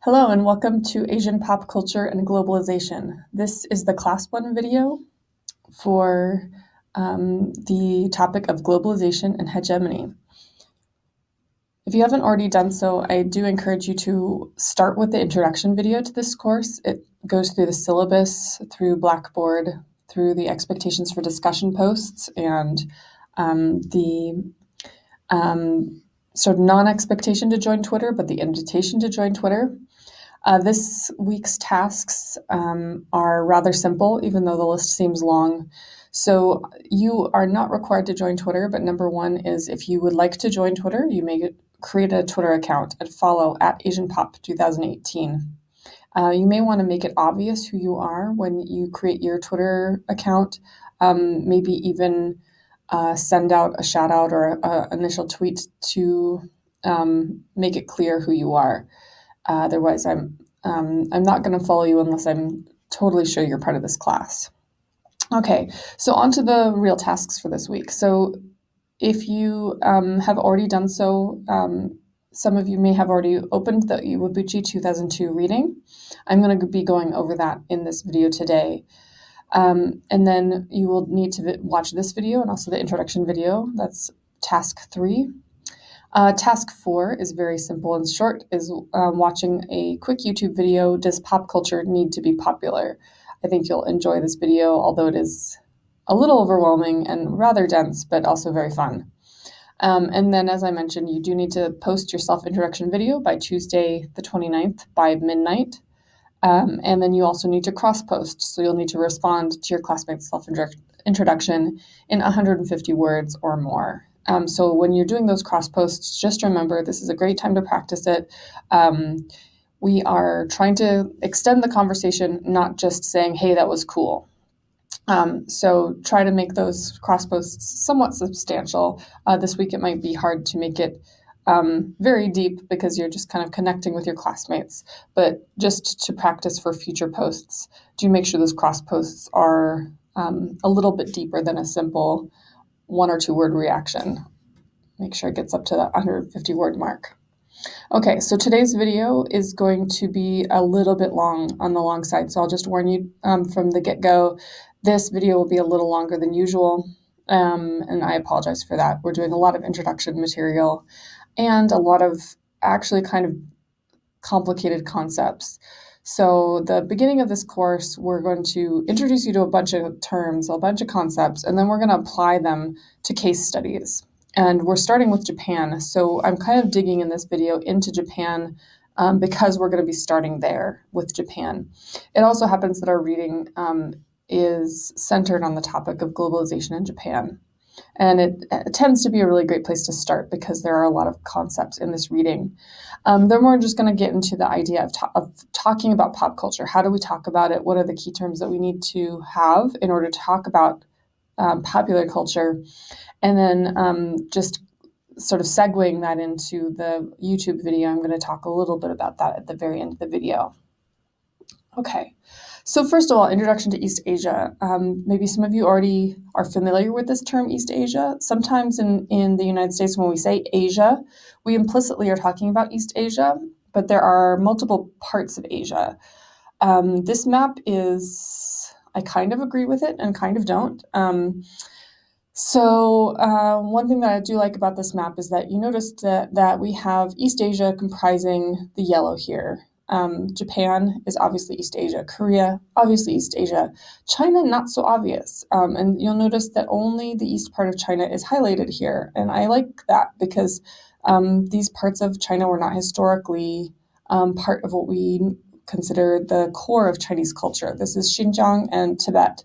Hello and welcome to Asian Pop Culture and Globalization. This is the Class 1 video for the topic of globalization and hegemony. If you haven't already done so, I do encourage you to start with the introduction video to this course. It goes through the syllabus, through Blackboard, through the expectations for discussion posts, and the sort of non-expectation to join Twitter, but the invitation to join Twitter. This week's tasks are rather simple, even though the list seems long. So you are not required to join Twitter, but number one is if you would like to join Twitter, you may create a Twitter account and follow at AsianPop2018. You may want to make it obvious who you are when you create your Twitter account, maybe even send out a shout out or an initial tweet to make it clear who you are. Otherwise, I'm not going to follow you unless I'm totally sure you're part of this class. Okay, so on to the real tasks for this week. So if you have already done so, some of you may have already opened the Iwabuchi 2002 reading. I'm going to be going over that in this video today. And then you will need to watch this video and also the introduction video. That's task 3. Task 4 is very simple and short, is watching a quick YouTube video, Does Pop Culture Need to Be Popular? I think you'll enjoy this video, although it is a little overwhelming and rather dense, but also very fun. And then, as I mentioned, you do need to post your self-introduction video by Tuesday the 29th by midnight. And then you also need to cross-post, so you'll need to respond to your classmate's self-introduction in 150 words or more. So when you're doing those cross posts, just remember this is a great time to practice it. We are trying to extend the conversation, not just saying, hey, that was cool. So try to make those cross posts somewhat substantial. This week it might be hard to make it very deep because you're just kind of connecting with your classmates. But just to practice for future posts, do make sure those cross posts are a little bit deeper than a simple 1 or 2 word reaction. Make sure it gets up to that 150 word mark. Okay, so today's video is going to be a little bit long on the long side, so I'll just warn you from the get-go. This video will be a little longer than usual, and I apologize for that. We're doing a lot of introduction material and a lot of actually kind of complicated concepts. So the beginning of this course, we're going to introduce you to a bunch of terms, a bunch of concepts, and then we're going to apply them to case studies. And we're starting with Japan. So I'm kind of digging in this video into Japan because we're going to be starting there with Japan. It also happens that our reading is centered on the topic of globalization in Japan. And it tends to be a really great place to start because there are a lot of concepts in this reading. Then we're just going to get into the idea of talking about pop culture. How do we talk about it? What are the key terms that we need to have in order to talk about popular culture? And then just sort of segueing that into the YouTube video, I'm going to talk a little bit about that at the very end of the video. Okay, so first of all, introduction to East Asia. Maybe some of you already are familiar with this term, East Asia. Sometimes in the United States, when we say Asia, we implicitly are talking about East Asia, but there are multiple parts of Asia. This map is, I kind of agree with it and kind of don't. So one thing that I do like about this map is that you notice that we have East Asia comprising the yellow here. Japan is obviously East Asia. Korea, obviously East Asia. China, not so obvious. And you'll notice that only the east part of China is highlighted here. And I like that because these parts of China were not historically part of what we consider the core of Chinese culture. This is Xinjiang and Tibet,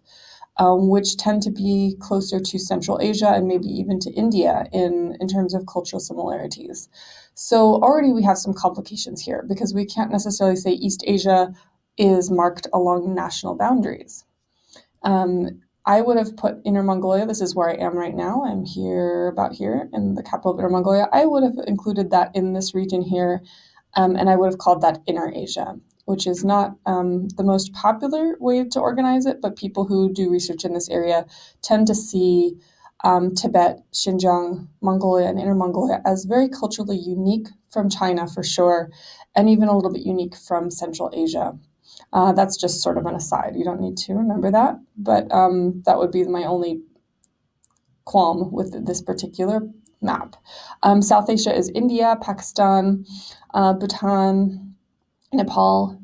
which tend to be closer to Central Asia and maybe even to India in terms of cultural similarities. So already we have some complications here because we can't necessarily say East Asia is marked along national boundaries. I would have put Inner Mongolia, this is where I am right now, I'm here, about here, in the capital of Inner Mongolia. I would have included that in this region here, and I would have called that Inner Asia, which is not the most popular way to organize it, but people who do research in this area tend to see Tibet, Xinjiang, Mongolia, and Inner Mongolia as very culturally unique from China for sure, and even a little bit unique from Central Asia. That's just sort of an aside. You don't need to remember that, but that would be my only qualm with this particular map. South Asia is India, Pakistan, Bhutan, Nepal.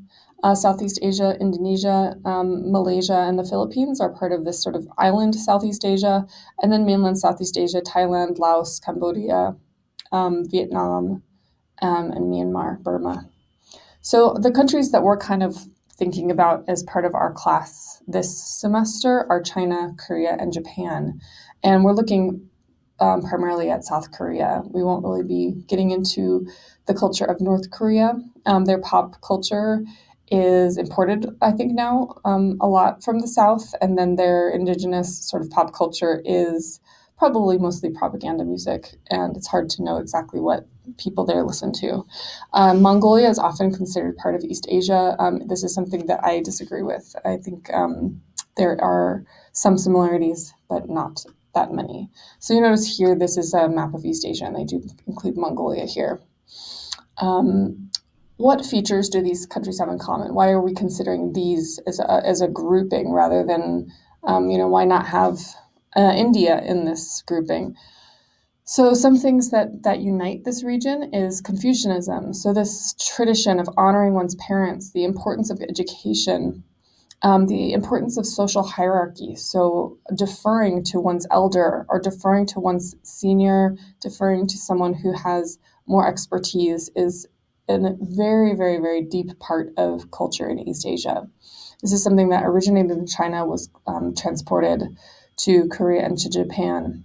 Southeast Asia, Indonesia, Malaysia, and the Philippines are part of this sort of island Southeast Asia. And then mainland Southeast Asia, Thailand, Laos, Cambodia, Vietnam, and Myanmar, Burma. So the countries that we're kind of thinking about as part of our class this semester are China, Korea, and Japan. And we're looking primarily at South Korea. We won't really be getting into the culture of North Korea. Their pop culture is imported, I think, now a lot from the South, and then their indigenous sort of pop culture is probably mostly propaganda music, and it's hard to know exactly what people there listen to. Mongolia is often considered part of East Asia. This is something that I disagree with. I think there are some similarities, but not that many. So you notice here, this is a map of East Asia, and they do include Mongolia here. What features do these countries have in common? Why are we considering these as a grouping rather than, why not have India in this grouping? So some things that unite this region is Confucianism. So this tradition of honoring one's parents, the importance of education, the importance of social hierarchy. So deferring to one's elder or deferring to one's senior, deferring to someone who has more expertise is a very, very, very deep part of culture in East Asia. This is something that originated in China, was transported to Korea and to Japan.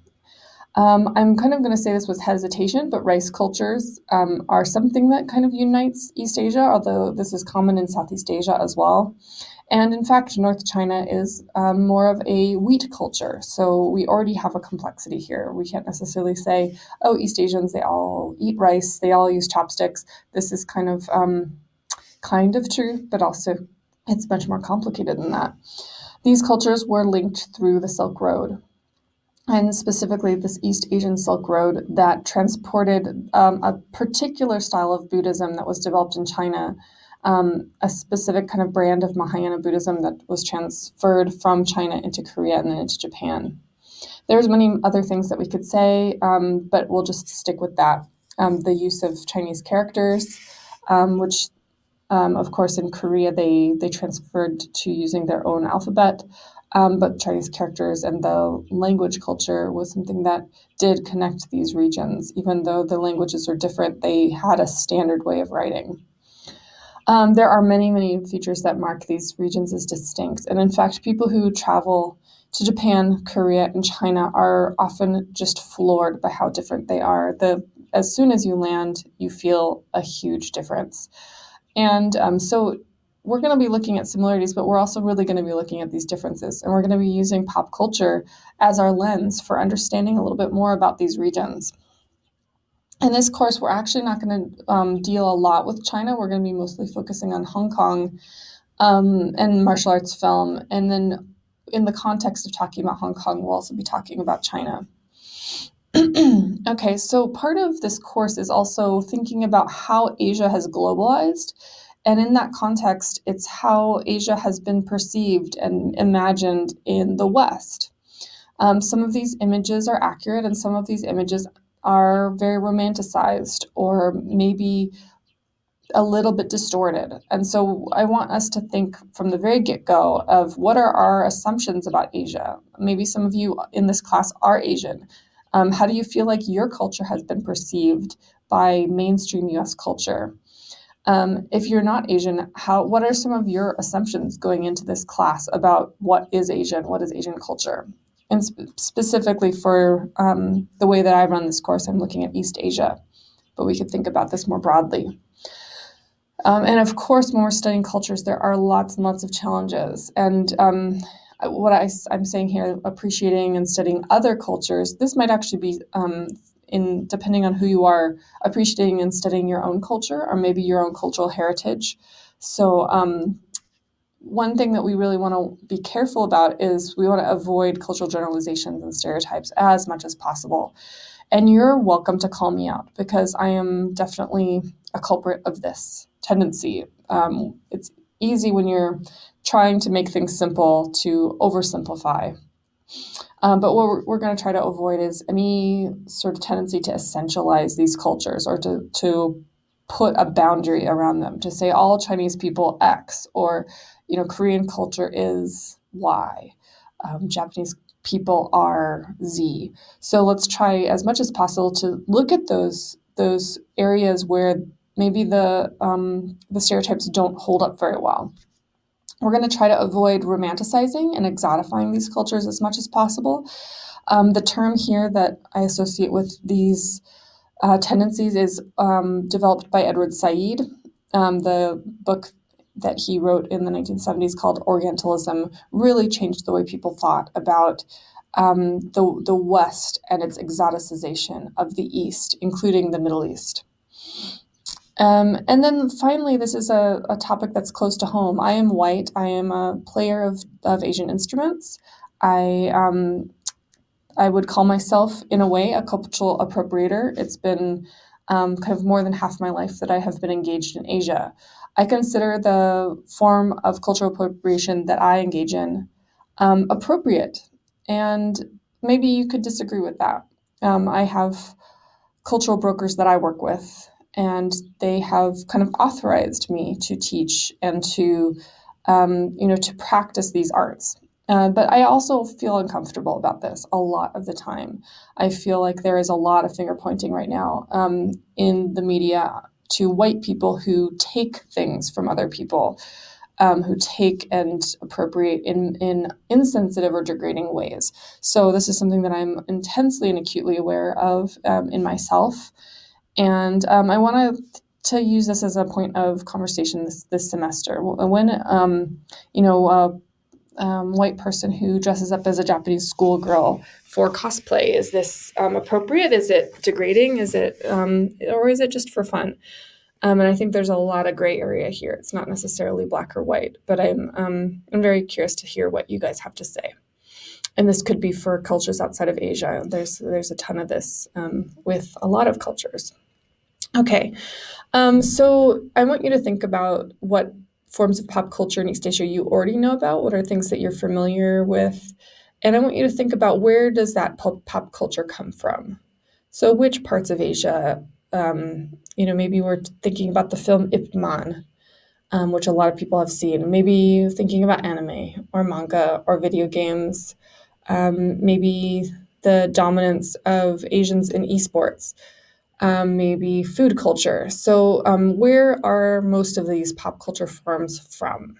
I'm kind of going to say this with hesitation, but rice cultures are something that kind of unites East Asia, although this is common in Southeast Asia as well. And in fact, North China is more of a wheat culture. So we already have a complexity here. We can't necessarily say, oh, East Asians, they all eat rice, they all use chopsticks. This is kind of true, but also it's much more complicated than that. These cultures were linked through the Silk Road, and specifically this East Asian Silk Road that transported a particular style of Buddhism that was developed in China, a specific kind of brand of Mahayana Buddhism that was transferred from China into Korea and then into Japan. There's many other things that we could say, but we'll just stick with that. The use of Chinese characters, which of course, in Korea, they transferred to using their own alphabet, but Chinese characters and the language culture was something that did connect these regions. Even though the languages are different, they had a standard way of writing. There are many, many features that mark these regions as distinct. And in fact, people who travel to Japan, Korea, and China are often just floored by how different they are. As soon as you land, you feel a huge difference. And so we're going to be looking at similarities, but we're also really going to be looking at these differences. And we're going to be using pop culture as our lens for understanding a little bit more about these regions. In this course, we're actually not going to deal a lot with China. We're going to be mostly focusing on Hong Kong and martial arts film. And then in the context of talking about Hong Kong, we'll also be talking about China. Okay, so part of this course is also thinking about how Asia has globalized. And in that context, it's how Asia has been perceived and imagined in the West. Some of these images are accurate, and some of these images are very romanticized or maybe a little bit distorted. And so I want us to think from the very get-go of what are our assumptions about Asia. Maybe some of you in this class are Asian. How do you feel like your culture has been perceived by mainstream US culture? If you're not Asian, what are some of your assumptions going into this class about what is Asian, what is Asian culture? And specifically for the way that I run this course, I'm looking at East Asia, but we could think about this more broadly. And of course, when we're studying cultures, there are lots and lots of challenges. And what I'm saying here, appreciating and studying other cultures, this might actually be, depending on who you are, appreciating and studying your own culture or maybe your own cultural heritage. So one thing that we really want to be careful about is we want to avoid cultural generalizations and stereotypes as much as possible. And you're welcome to call me out because I am definitely a culprit of this tendency. It's easy when you're trying to make things simple to oversimplify. But what we're going to try to avoid is any sort of tendency to essentialize these cultures or to put a boundary around them, to say all Chinese people X, or Korean culture is Y, Japanese people are Z. So let's try as much as possible to look at those areas where maybe the stereotypes don't hold up very well. We're going to try to avoid romanticizing and exotifying these cultures as much as possible. The term here that I associate with these tendencies is developed by Edward Said. The book that he wrote in the 1970s called Orientalism really changed the way people thought about the West and its exoticization of the East, including the Middle East. And then finally, this is a topic that's close to home. I am white. I am a player of Asian instruments. I would call myself, in a way, a cultural appropriator. It's been kind of more than half my life that I have been engaged in Asia. I consider the form of cultural appropriation that I engage in appropriate, and maybe you could disagree with that. I have cultural brokers that I work with, and they have kind of authorized me to teach and to practice these arts. But I also feel uncomfortable about this a lot of the time. I feel like there is a lot of finger pointing right now in the media to white people who take things from other people, who take and appropriate in insensitive or degrading ways. So this is something that I'm intensely and acutely aware of in myself. And I want to use this as a point of conversation this semester. When white person who dresses up as a Japanese schoolgirl for cosplay, is this appropriate? Is it degrading? Is it or is it just for fun? And I think there's a lot of gray area here. It's not necessarily black or white, but I'm very curious to hear what you guys have to say. And this could be for cultures outside of Asia. There's a ton of this with a lot of cultures. Okay, so I want you to think about what forms of pop culture in East Asia you already know about. What are things that you're familiar with? And I want you to think about, where does that pop culture come from? So which parts of Asia? Maybe we're thinking about the film Ip Man, which a lot of people have seen. Maybe thinking about anime or manga or video games. Maybe the dominance of Asians in esports. Maybe food culture. So where are most of these pop culture forms from?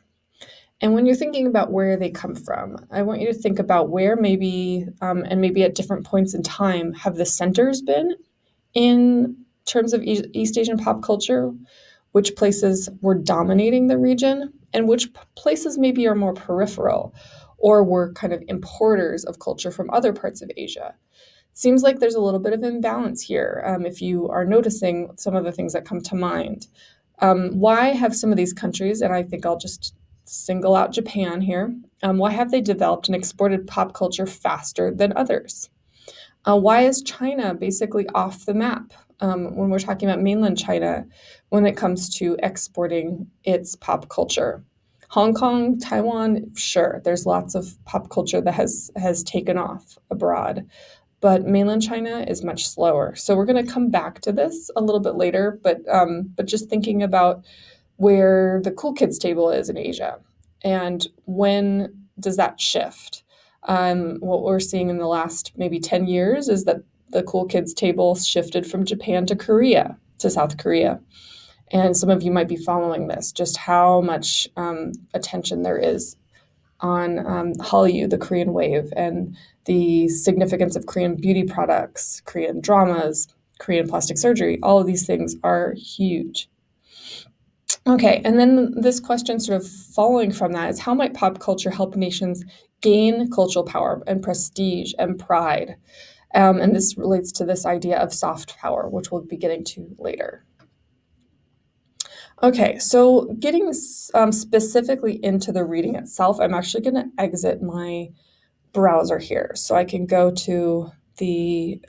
And when you're thinking about where they come from, I want you to think about where maybe, and maybe at different points in time, have the centers been in terms of East Asian pop culture, which places were dominating the region, and which places maybe are more peripheral or were kind of importers of culture from other parts of Asia. Seems like there's a little bit of imbalance here, if you are noticing some of the things that come to mind. Why have some of these countries, and I think I'll just single out Japan here, why have they developed and exported pop culture faster than others? Why is China basically off the map when we're talking about mainland China when it comes to exporting its pop culture? Hong Kong, Taiwan, sure, there's lots of pop culture that has taken off abroad, but mainland China is much slower. So we're going to come back to this a little bit later, but just thinking about where the cool kids table is in Asia and when does that shift? What we're seeing in the last maybe 10 years is that the cool kids table shifted from Japan to Korea, to South Korea. And some of you might be following this, just how much attention there is on Hallyu, the Korean wave, and the significance of Korean beauty products, Korean dramas, Korean plastic surgery. All of these things are huge. Okay, and then this question sort of following from that is, how might pop culture help nations gain cultural power and prestige and pride? And this relates to this idea of soft power, which we'll be getting to later. Okay, so getting specifically into the reading itself, I'm actually going to exit my browser here so I can go to the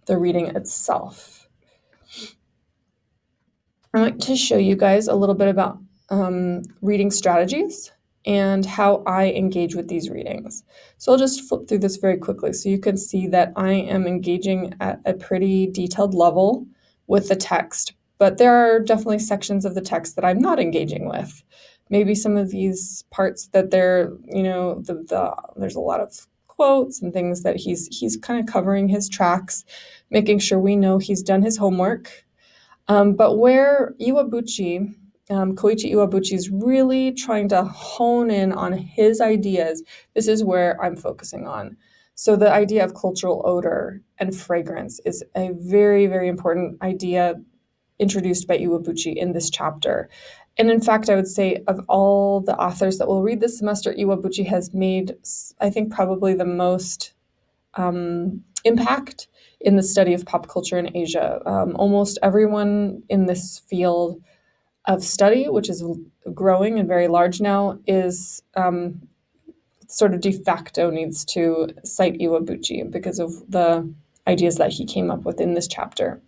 reading itself. I want to show you guys a little bit about reading strategies and how I engage with these readings. So I'll just flip through this very quickly so you can see that I am engaging at a pretty detailed level with the text, but there are definitely sections of the text that I'm not engaging with. Maybe some of these parts that they're, there's a lot of quotes and things that he's kind of covering his tracks, making sure we know he's done his homework, but where Koichi Iwabuchi is really trying to hone in on his ideas, this is where I'm focusing on. So the idea of cultural odor and fragrance is a very, very important idea introduced by Iwabuchi in this chapter. And in fact, I would say of all the authors that we'll read this semester, Iwabuchi has made, I think, probably the most impact in the study of pop culture in Asia. Almost everyone in this field of study, which is growing and very large now, is sort of de facto needs to cite Iwabuchi because of the ideas that he came up with in this chapter.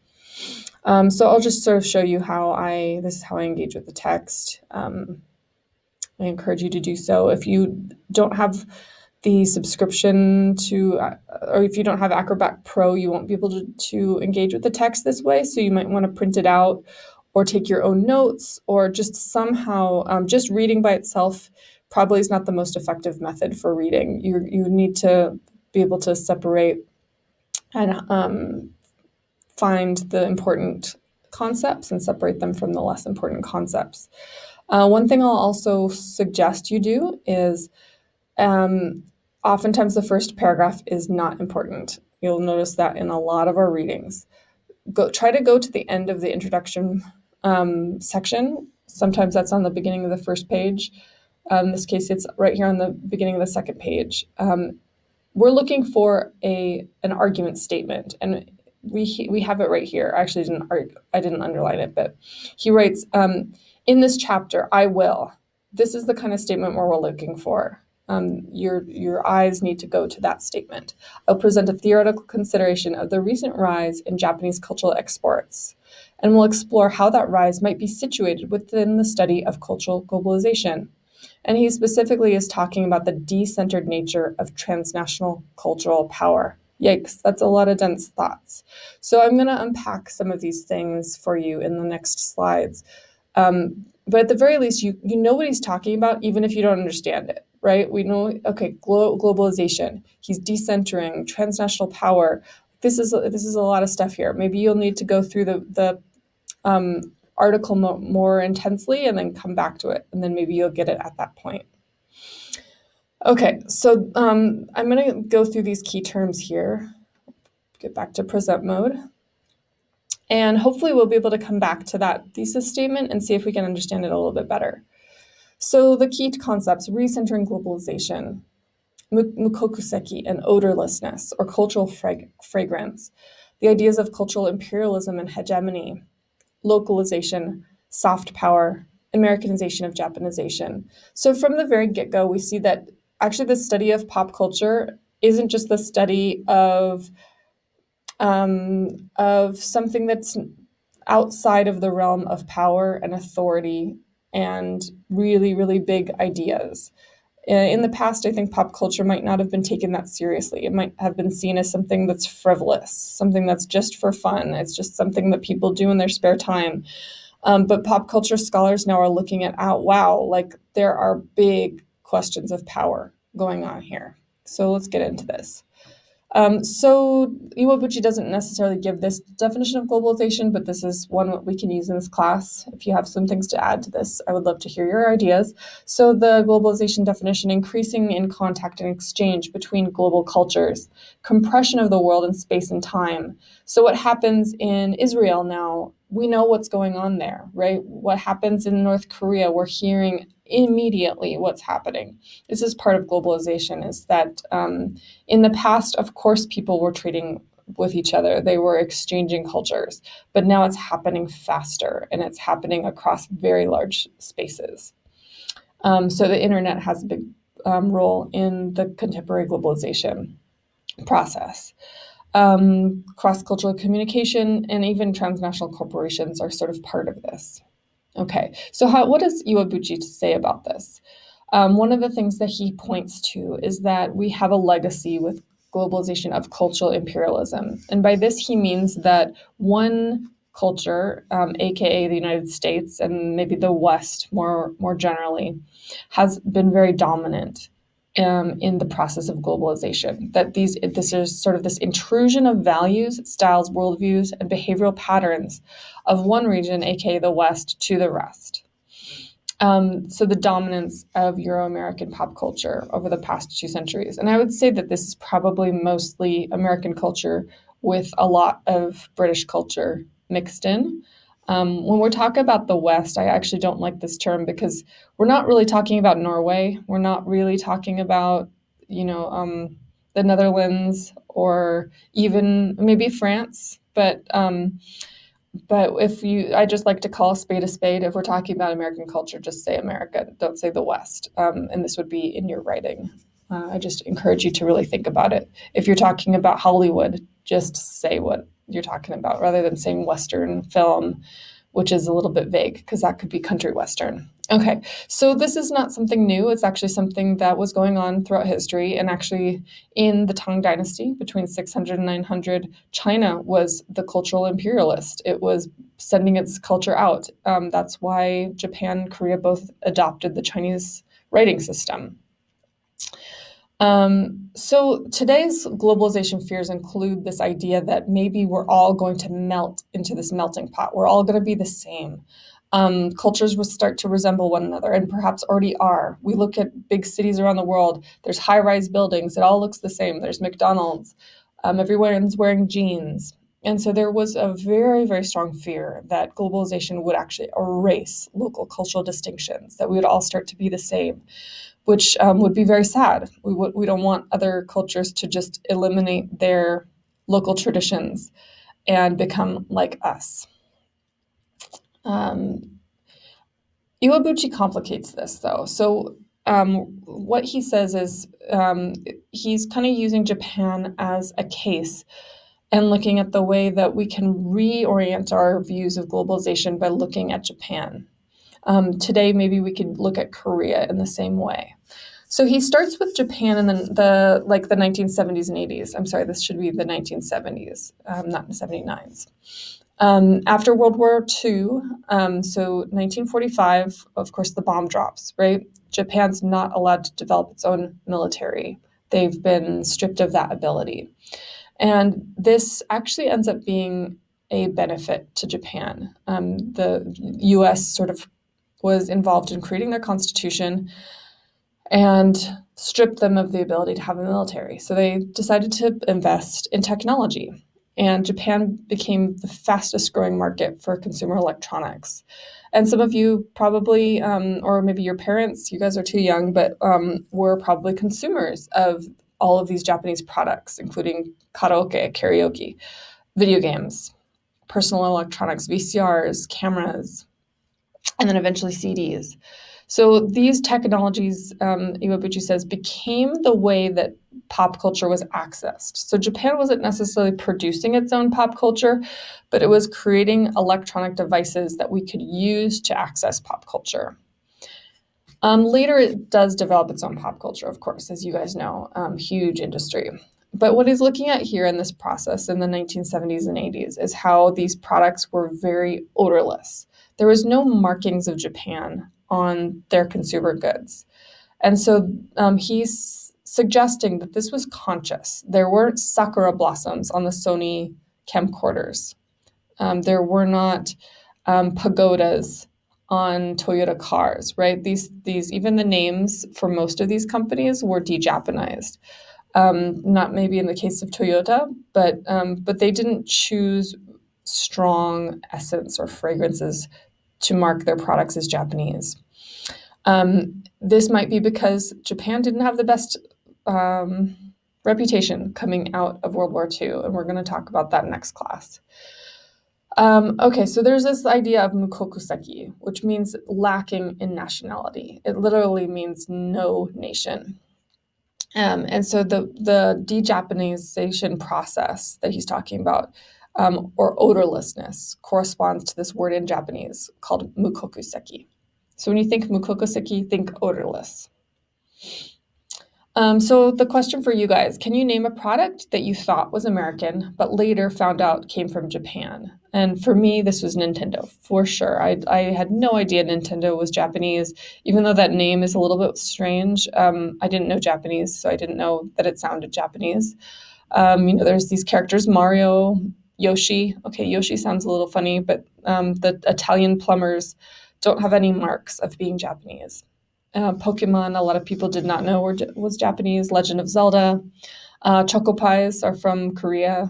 So I'll just sort of show you this is how I engage with the text. I encourage you to do so. If you don't have the subscription to, or if you don't have Acrobat Pro, you won't be able to engage with the text this way. So you might want to print it out or take your own notes or just somehow, just reading by itself probably is not the most effective method for reading. You need to be able to separate and find the important concepts and separate them from the less important concepts. One thing I'll also suggest you do is oftentimes the first paragraph is not important. You'll notice that in a lot of our readings. Try to go to the end of the introduction section. Sometimes that's on the beginning of the first page. In this case, it's right here on the beginning of the second page. We're looking for an argument statement, and we have it right here. I actually didn't underline it, but he writes, in this chapter, I will. This is the kind of statement where we're looking for. Your eyes need to go to that statement. I'll present a theoretical consideration of the recent rise in Japanese cultural exports, and we'll explore how that rise might be situated within the study of cultural globalization. And he specifically is talking about the decentered nature of transnational cultural power. Yikes, that's a lot of dense thoughts. So I'm going to unpack some of these things for you in the next slides. But at the very least, you know what he's talking about, even if you don't understand it, right? We know, okay, globalization. He's decentering, transnational power. This is a lot of stuff here. Maybe you'll need to go through the article more intensely and then come back to it, and then maybe you'll get it at that point. Okay, so I'm going to go through these key terms here, get back to present mode, and hopefully we'll be able to come back to that thesis statement and see if we can understand it a little bit better. So the key concepts: recentering globalization, mukokuseki, and odorlessness, or cultural fragrance, the ideas of cultural imperialism and hegemony, localization, soft power, Americanization of Japanization. So from the very get-go, we see that actually the study of pop culture isn't just the study of something that's outside of the realm of power and authority and really, really big ideas. In the past, I think pop culture might not have been taken that seriously. It might have been seen as something that's frivolous, something that's just for fun. It's just something that people do in their spare time. But pop culture scholars now are looking at, oh, wow, like there are big questions of power going on here. So let's get into this. So Iwabuchi doesn't necessarily give this definition of globalization, but this is one that we can use in this class. If you have some things to add to this, I would love to hear your ideas. So the globalization definition: increasing in contact and exchange between global cultures, compression of the world in space and time. So what happens in Israel now, we know what's going on there, right? What happens in North Korea, we're hearing immediately what's happening. This is part of globalization, is that in the past, of course, people were trading with each other. They were exchanging cultures. But now it's happening faster, and it's happening across very large spaces. So the internet has a big role in the contemporary globalization process. Cross-cultural communication and even transnational corporations are sort of part of this. Okay, so what does Iwabuchi say about this? One of the things that he points to is that we have a legacy with globalization of cultural imperialism. And by this, he means that one culture, aka the United States and maybe the West more generally, has been very dominant in the process of globalization. That this is sort of this intrusion of values, styles, worldviews, and behavioral patterns of one region, aka the West, to the rest. So the dominance of Euro-American pop culture over the past 2 centuries. And I would say that this is probably mostly American culture with a lot of British culture mixed in. When we're talking about the West, I actually don't like this term because we're not really talking about Norway. We're not really talking about, the Netherlands or even maybe France. But I just like to call a spade a spade. If we're talking about American culture, just say America. Don't say the West. And this would be in your writing. I just encourage you to really think about it. If you're talking about Hollywood, just say what you're talking about rather than saying Western film, which is a little bit vague because that could be country Western. Okay, so this is not something new. It's actually something that was going on throughout history. And actually, in the Tang Dynasty, between 600 and 900, China was the cultural imperialist. It was sending its culture out. That's why Japan and Korea both adopted the Chinese writing system. So today's globalization fears include this idea that maybe we're all going to melt into this melting pot. We're all going to be the same. Cultures will start to resemble one another and perhaps already are. We look at big cities around the world. There's high-rise buildings. It all looks the same. There's McDonald's. Everyone's wearing jeans. And so there was a very, very strong fear that globalization would actually erase local cultural distinctions, that we would all start to be the same, which would be very sad. We don't want other cultures to just eliminate their local traditions and become like us. Iwabuchi complicates this, though. So what he says is he's kind of using Japan as a case and looking at the way that we can reorient our views of globalization by looking at Japan. Today, maybe we could look at Korea in the same way. So he starts with Japan in the 1970s and 80s. I'm sorry, this should be the 1970s, not the 79s. After World War II, so 1945, of course, the bomb drops, right? Japan's not allowed to develop its own military. They've been stripped of that ability. And this actually ends up being a benefit to Japan. The US sort of was involved in creating their constitution and stripped them of the ability to have a military. So they decided to invest in technology. And Japan became the fastest growing market for consumer electronics. And some of you probably, or maybe your parents, you guys are too young, but were probably consumers of all of these Japanese products, including karaoke, video games, personal electronics, VCRs, cameras, and then eventually CDs. So these technologies, Iwabuchi says, became the way that pop culture was accessed. So Japan wasn't necessarily producing its own pop culture, but it was creating electronic devices that we could use to access pop culture. Later, it does develop its own pop culture, of course, as you guys know, huge industry. But what he's looking at here in this process in the 1970s and 80s is how these products were very odorless. There was no markings of Japan on their consumer goods. And so he's suggesting that this was conscious. There weren't sakura blossoms on the Sony camcorders. There were not pagodas on Toyota cars, right? These even the names for most of these companies were de-Japanized. Not maybe in the case of Toyota, but they didn't choose strong essence or fragrances to mark their products as Japanese. This might be because Japan didn't have the best reputation coming out of World War II, and we're going to talk about that next class. Okay, so there's this idea of mukokuseki, which means lacking in nationality. It literally means no nation. And so the de-Japanization process that he's talking about, or odorlessness, corresponds to this word in Japanese called mukokuseki. So when you think mukokuseki, think odorless. So the question for you guys, can you name a product that you thought was American, but later found out came from Japan? And for me, this was Nintendo, for sure. I had no idea Nintendo was Japanese, even though that name is a little bit strange. I didn't know Japanese, so I didn't know that it sounded Japanese. There's these characters, Mario, Yoshi. Okay, Yoshi sounds a little funny, but the Italian plumbers don't have any marks of being Japanese. Pokemon, a lot of people did not know was Japanese. Legend of Zelda. Choco Pies are from Korea.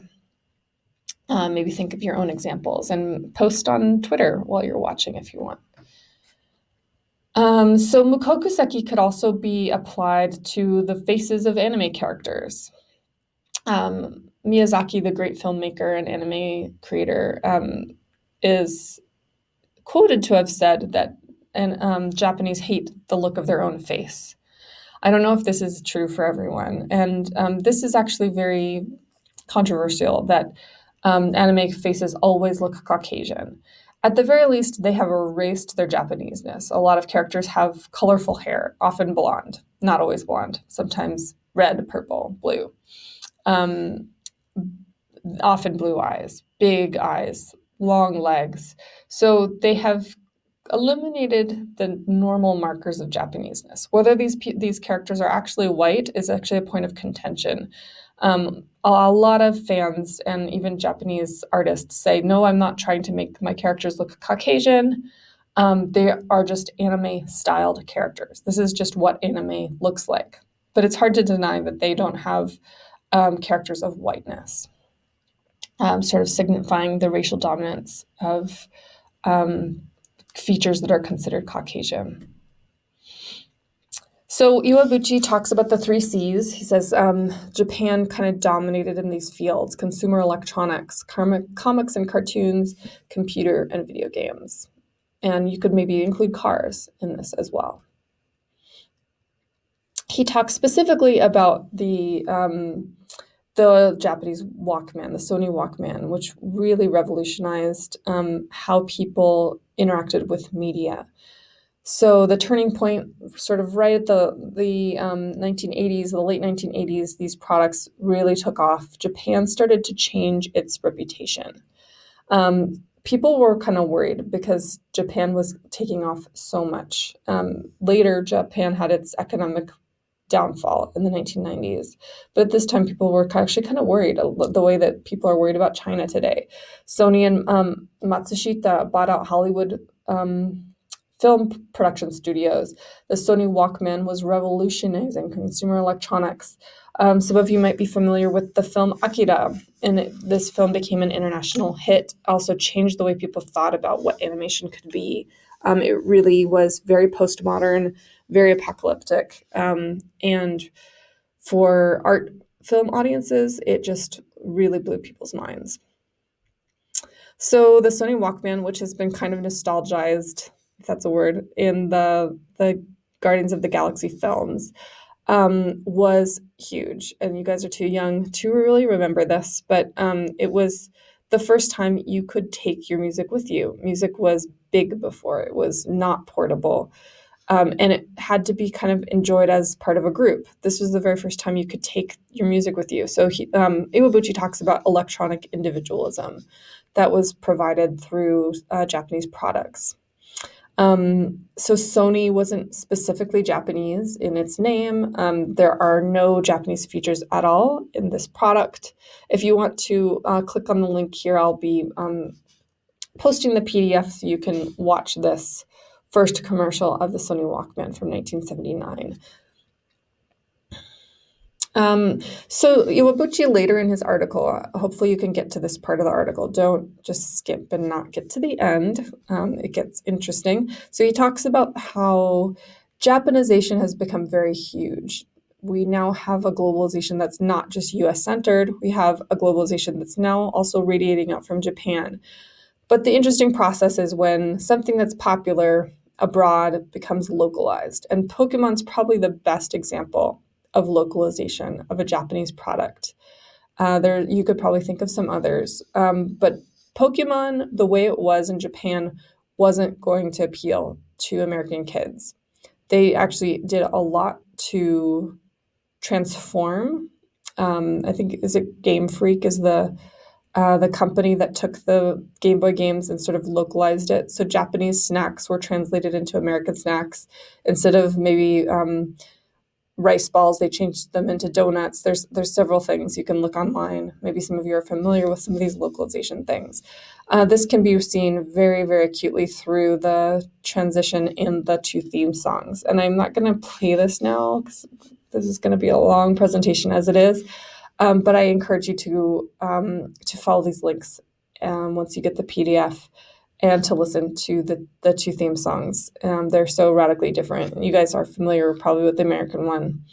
Maybe think of your own examples and post on Twitter while you're watching if you want. So mukokuseki could also be applied to the faces of anime characters. Miyazaki, the great filmmaker and anime creator, is quoted to have said that Japanese hate the look of their own face. I don't know if this is true for everyone, and this is actually very controversial that anime faces always look Caucasian. At the very least, they have erased their Japanese-ness. A lot of characters have colorful hair, often blonde, not always blonde, sometimes red, purple, blue. Um, Often blue eyes, long legs. So they have eliminated the normal markers of Japanese-ness. Whether these characters are actually white is actually a point of contention. A lot of fans and even Japanese artists say, no, I'm not trying to make my characters look Caucasian. They are just anime-styled characters. This is just what anime looks like. But it's hard to deny that they don't have characters of whiteness, sort of signifying the racial dominance of features that are considered Caucasian. So Iwabuchi talks about the 3 Cs. He says Japan kind of dominated in these fields: consumer electronics, comics and cartoons, computer and video games. And you could maybe include cars in this as well. He talks specifically about the Japanese Walkman, the Sony Walkman, which really revolutionized how people interacted with media. So the turning point, sort of right at the 1980s, the late 1980s, these products really took off. Japan started to change its reputation. People were kind of worried because Japan was taking off so much. Later, Japan had its economic downfall in the 1990s. But at this time, people were actually kind of worried, the way that people are worried about China today. Sony and Matsushita bought out Hollywood film production studios. The Sony Walkman was revolutionizing consumer electronics. Some of you might be familiar with the film Akira, and this film became an international hit, also changed the way people thought about what animation could be. It really was very postmodern, very apocalyptic, and for art film audiences, it just really blew people's minds. So the Sony Walkman, which has been kind of nostalgized, if that's a word, in the Guardians of the Galaxy films, was huge. And you guys are too young to really remember this, but it was the first time you could take your music with you. Music was big before. It was not portable. And it had to be kind of enjoyed as part of a group. This was the very first time you could take your music with you. So Iwabuchi talks about electronic individualism that was provided through Japanese products. So Sony wasn't specifically Japanese in its name. There are no Japanese features at all in this product. If you want to click on the link here, I'll be posting the PDF so you can watch this first commercial of the Sony Walkman from 1979. So Iwabuchi later in his article, hopefully you can get to this part of the article. Don't just skip and not get to the end. It gets interesting. So he talks about how Japanization has become very huge. we now have a globalization that's not just US centered. We have a globalization that's now also radiating out from Japan. But the interesting process is when something that's popular abroad becomes localized. And Pokemon's probably the best example of localization of a Japanese product. There, you could probably think of some others, but Pokemon, the way it was in Japan, wasn't going to appeal to American kids. They actually did a lot to transform. I think is it Game Freak is the company that took the Game Boy games and sort of localized it. So Japanese snacks were translated into American snacks instead of maybe rice balls. They changed them into donuts. There's several things you can look online. Maybe some of you are familiar with some of these localization things. This can be seen very, very acutely through the transition in the two theme songs. And I'm not going to play this now because this is going to be a long presentation as it is. But I encourage you to follow these links once you get the PDF and to listen to the two theme songs. They're so radically different. You guys are familiar probably with the American one.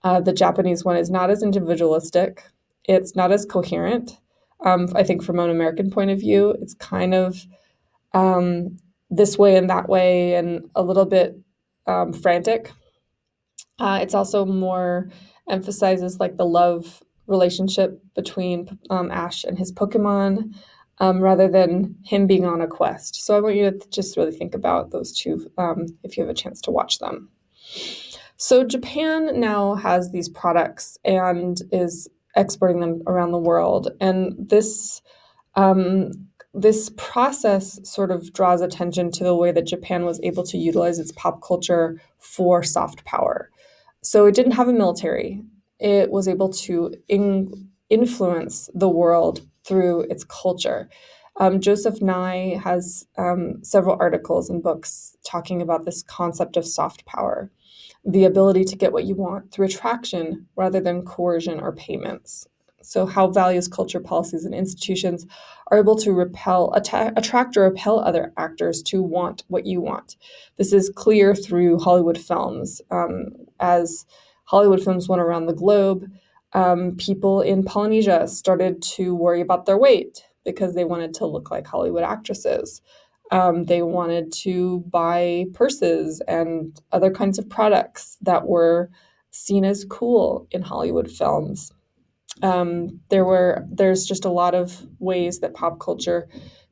The Japanese one is not as individualistic. It's not as coherent. I think from an American point of view, it's kind of this way and that way and a little bit frantic. It's also more emphasizes like the love relationship between Ash and his Pokemon, rather than him being on a quest. So I want you to just really think about those two if you have a chance to watch them. So Japan now has these products and is exporting them around the world, and this process sort of draws attention to the way that Japan was able to utilize its pop culture for soft power. So it didn't have a military. It was able to influence the world through its culture. Joseph Nye has several articles and books talking about this concept of soft power, the ability to get what you want through attraction rather than coercion or payments. So how values, culture, policies, and institutions are able to attract or repel other actors to want what you want. This is clear through Hollywood films. As Hollywood films went around the globe, people in Polynesia started to worry about their weight because they wanted to look like Hollywood actresses. They wanted to buy purses and other kinds of products that were seen as cool in Hollywood films. There's just a lot of ways that pop culture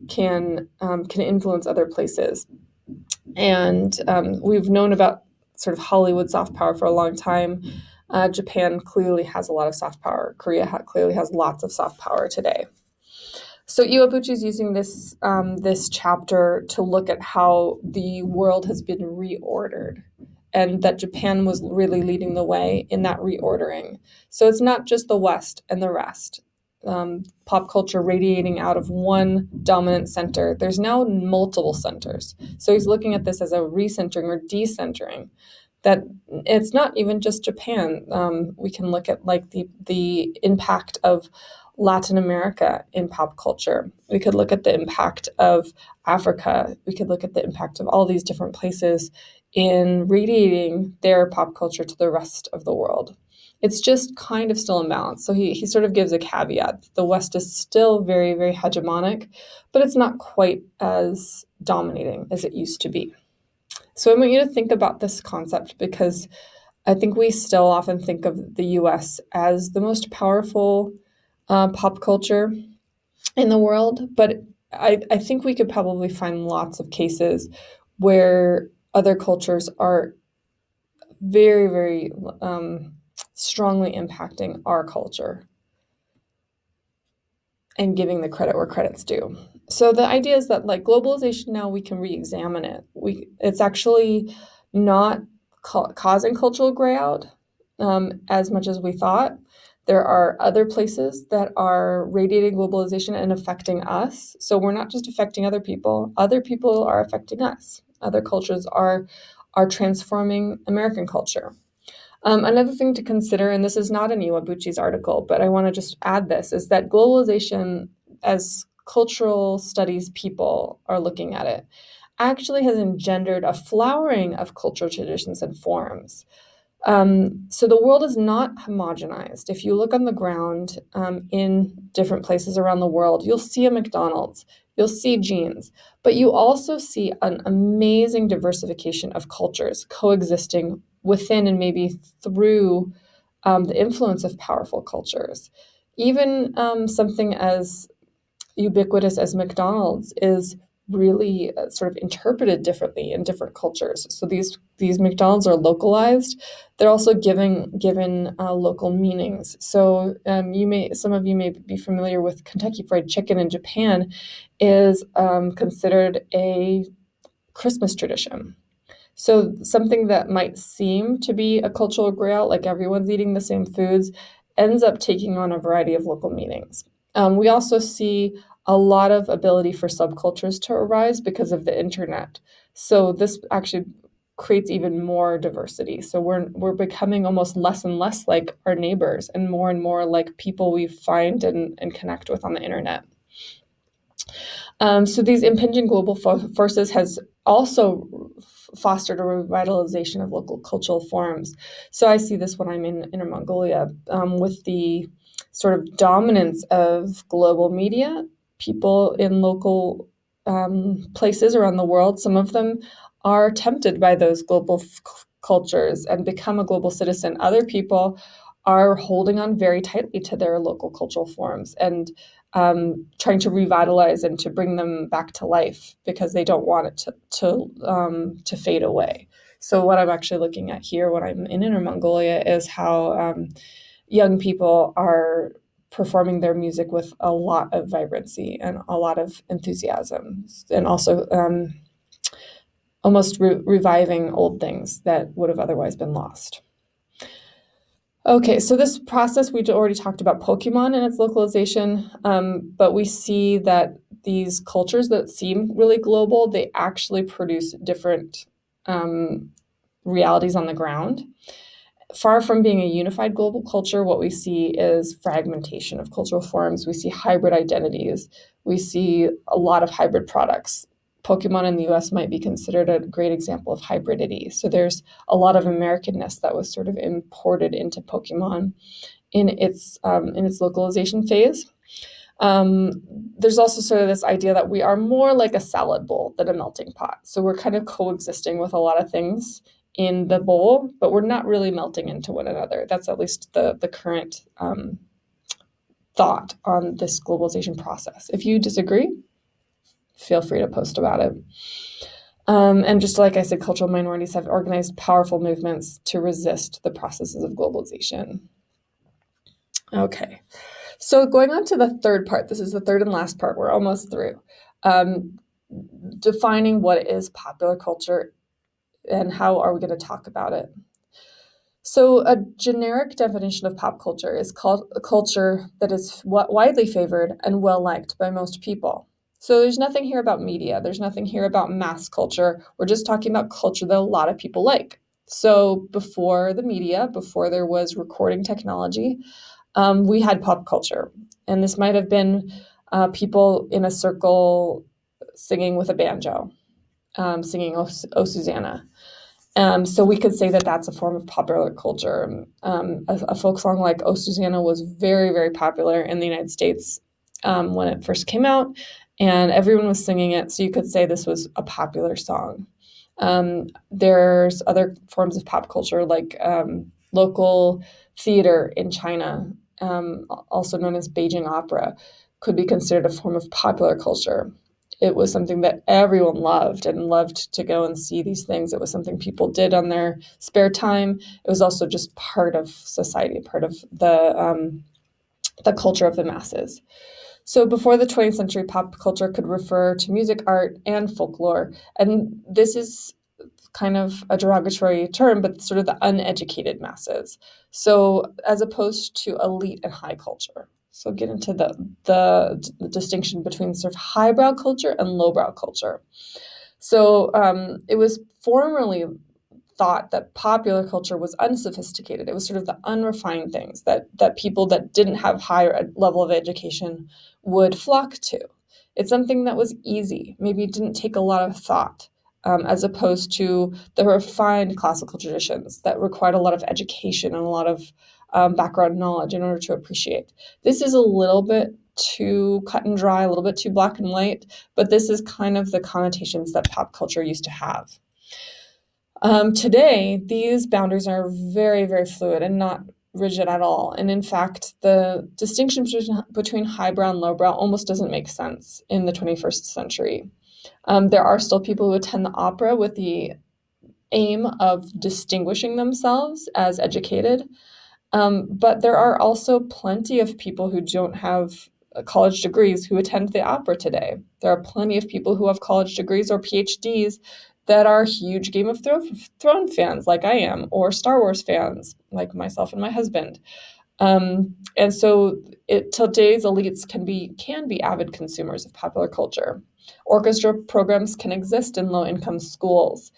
can influence other places, and we've known about sort of Hollywood soft power for a long time. Japan clearly has a lot of soft power. Korea clearly has lots of soft power today. So Iwabuchi is using this chapter to look at how the world has been reordered, and that Japan was really leading the way in that reordering. So it's not just the West and the rest. Pop culture radiating out of one dominant center. There's now multiple centers. So he's looking at this as a recentering or decentering. That it's not even just Japan. We can look at like the impact of Latin America in pop culture. We could look at the impact of Africa. We could look at the impact of all these different places in radiating their pop culture to the rest of the world. It's just kind of still in balance. So he sort of gives a caveat. The West is still very, very hegemonic, but it's not quite as dominating as it used to be. So I want you to think about this concept because I think we still often think of the US as the most powerful pop culture in the world, but I think we could probably find lots of cases where other cultures are very, very strongly impacting our culture and giving the credit where credit's due. So the idea is that like globalization now we can re-examine it. It's actually not causing cultural gray out as much as we thought. There are other places that are radiating globalization and affecting us. So we're not just affecting other people are affecting us. Other cultures are transforming American culture. Another thing to consider, and this is not in Iwabuchi's article, but I want to just add this, is that globalization, as cultural studies people are looking at it, actually has engendered a flowering of cultural traditions and forms. So the world is not homogenized. If you look on the ground in different places around the world, you'll see a McDonald's, you'll see jeans, but you also see an amazing diversification of cultures coexisting within and maybe through the influence of powerful cultures. Even something as ubiquitous as McDonald's is really sort of interpreted differently in different cultures. So these McDonald's are localized. They're also given local meanings. So some of you may be familiar with Kentucky Fried Chicken in Japan is considered a Christmas tradition. So something that might seem to be a cultural grail, like everyone's eating the same foods, ends up taking on a variety of local meanings. We also see a lot of ability for subcultures to arise because of the internet. So this actually creates even more diversity. So we're becoming almost less and less like our neighbors and more like people we find and connect with on the internet. So these impinging global forces has also fostered a revitalization of local cultural forms. So I see this when I'm in Inner Mongolia with the sort of dominance of global media. People in local places around the world, some of them are tempted by those global cultures and become a global citizen. Other people are holding on very tightly to their local cultural forms and trying to revitalize and to bring them back to life because they don't want it to fade away. So what I'm actually looking at here when I'm in Inner Mongolia is how young people are performing their music with a lot of vibrancy and a lot of enthusiasm, and also almost reviving old things that would have otherwise been lost. Okay, so this process, we already talked about Pokemon and its localization, but we see that these cultures that seem really global, they actually produce different realities on the ground. Far from being a unified global culture, what we see is fragmentation of cultural forms. We see hybrid identities. We see a lot of hybrid products. Pokemon in the US might be considered a great example of hybridity. So there's a lot of Americanness that was sort of imported into Pokemon in its localization phase. There's also sort of this idea that we are more like a salad bowl than a melting pot. So we're kind of coexisting with a lot of things in the bowl, but we're not really melting into one another. That's at least the current thought on this globalization process. If you disagree, feel free to post about it. And just like I said, cultural minorities have organized powerful movements to resist the processes of globalization. Okay, so going on to the third part, this is the third and last part, we're almost through. Defining what is popular culture and how are we going to talk about it. So a generic definition of pop culture is called a culture that is widely favored and well-liked by most people. So there's nothing here about media. There's nothing here about mass culture. We're just talking about culture that a lot of people like. So before the media, before there was recording technology, we had pop culture. And this might have been people in a circle singing with a banjo, singing "Oh Susanna." So we could say that that's a form of popular culture. A folk song like "Oh Susanna" was very, very popular in the United States when it first came out, and everyone was singing it. So you could say this was a popular song. There's other forms of pop culture like local theater in China, also known as Beijing opera, could be considered a form of popular culture. It was something that everyone loved and loved to go and see these things. It was something people did on their spare time. It was also just part of society, part of the culture of the masses. So before the 20th century, pop culture could refer to music, art, and folklore. And this is kind of a derogatory term, but sort of the uneducated masses. So as opposed to elite and high culture. So get into the distinction between sort of highbrow culture and lowbrow culture. So it was formerly thought that popular culture was unsophisticated. It was sort of the unrefined things that people that didn't have higher level of education would flock to. It's something that was easy. Maybe it didn't take a lot of thought. as opposed to the refined classical traditions that required a lot of education and a lot of background knowledge in order to appreciate. This is a little bit too cut and dry, a little bit too black and white, but this is kind of the connotations that pop culture used to have. Today, these boundaries are very, very fluid and not rigid at all. And in fact, the distinction between highbrow and lowbrow almost doesn't make sense in the 21st century. There are still people who attend the opera with the aim of distinguishing themselves as educated. But there are also plenty of people who don't have college degrees who attend the opera today. There are plenty of people who have college degrees or PhDs that are huge Game of Thrones fans, like I am, or Star Wars fans, like myself and my husband. And so today's elites can be avid consumers of popular culture. Orchestra programs can exist in low-income schools.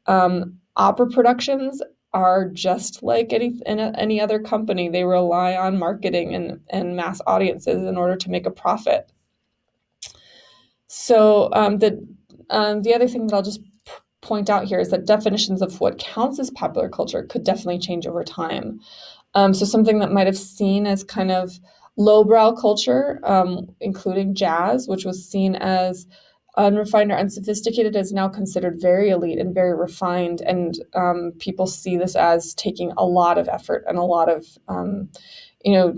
Opera productions are just like any other company. They rely on marketing and mass audiences in order to make a profit. So the other thing that I'll just point out here is that definitions of what counts as popular culture could definitely change over time. So something that might have seen as kind of lowbrow culture, including jazz, which was seen as unrefined or unsophisticated, is now considered very elite and very refined. And people see this as taking a lot of effort and a lot of, you know,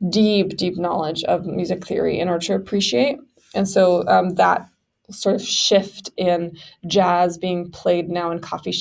deep knowledge of music theory in order to appreciate. And so that sort of shift in jazz being played now in coffee